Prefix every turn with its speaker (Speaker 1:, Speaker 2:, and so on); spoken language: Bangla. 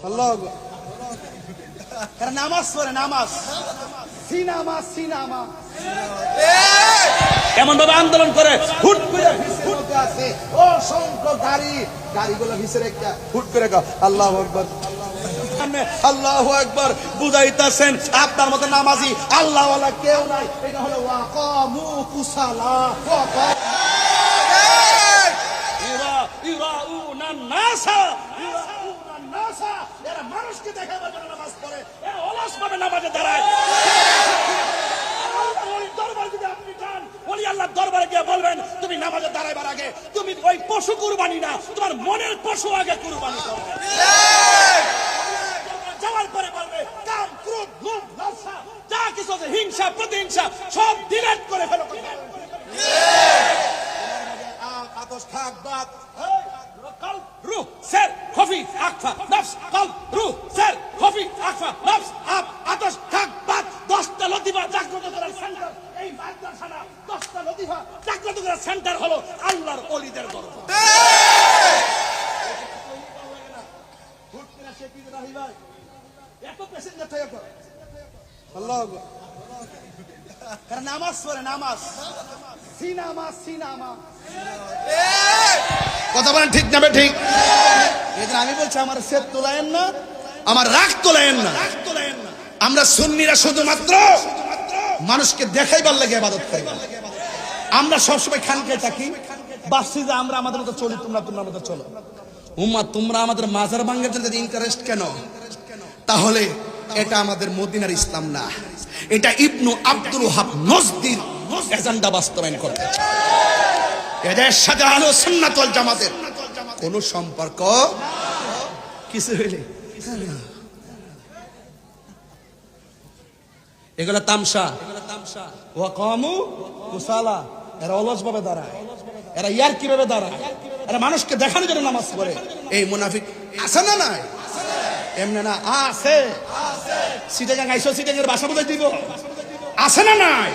Speaker 1: আল্লাহ নামাজ পড়ে, নামাজ সিনেমা সিনেমা এমন ভাবে আন্দোলন করে হুট করে ভিসের মধ্যে আছে অসংখ্য গাড়ি, গাড়িগুলো ভিসের একটা হুট করে আল্লাহু আকবার আল্লাহু আকবার বুঝাইতাছেন আপনার মতো নামাজি আল্লাহওয়ালা কেউ নাই। এটা হলো ওয়াকামু কুসালা এরা মানুষকে দেখাবার জন্য নামাজ পড়ে, এরা অলস ভাবে নামাজে দাঁড়ায়। আল্লাহর দরবারে গিয়ে বলবেন তুমি নামাজে দাঁড়াইবার আগে তুমি ওই পশু কুরবানি না, তোমার মনের পশু আগে কুরবানি করবে। যাওয়ার পরে বলবে কাম ক্রোধ লোভ লালসা যা কিছু আছে হিংসা প্রতিহিংসা সব ডিলিট করে ফেলো। আতশ খাক বাত قلب روح سر خفي اخفى نفس قلب روح سر خفي اخفى نفس আপ আতশ খাক বাত 10টা লতিফা জাগ্রত করার সেন্টার এই মাদ্রাসানা 10টা লতিফা জাগ্রত করার সেন্টার হলো আল্লাহর ওলিদের দরবার। হুট করে সে কি রাহি ভাই এত প্যাসেঞ্জার থাকে তো আল্লাহ কারণ নামাজ পড়ে, নামাজ সিনেমা সিনেমা কথা বলেন ঠিক না ঠিক? এদের আমি বলছি আমার সেদ তোলায়েন না, আমার রাগ তোলায়েন না। আমরা সুন্নিরা শুধুমাত্র মানুষকে দেখাইবার লাগে ইবাদত করি। আমরা সবসময় খানকে থাকি বাসি যে আমরা আমাদের মতো চলি, তোমরা তোমার মতো চলো। উম্মাহ তোমরা আমাদের মাজার ভাঙার জন্য ইন্টারেস্ট কেন? তাহলে এটা আমাদের মদিনার ইসলাম না, এটা ইবনু আব্দুল ওয়াহাব নজদির এজেন্ডা বাস্তবায়ন করতে। এদের সাথে আহলে সুন্নাত ওয়াল জামাতের কোন সম্পর্ক কিছু হইলে এগুলা তামসা। ওয়াকামু কুসালা এরা অলস ভাবে দাঁড়ায়, এরা ইয়ার কিভাবে দাঁড়ায়, এরা মানুষকে দেখানোর জন্য নামাজ পড়ে। এই মুনাফিক আছে না নাই? এমনি না আছে। সিটাগাং আইসো, সিটাগাং এর ভাষা বুঝাই দিব আছে না নাই?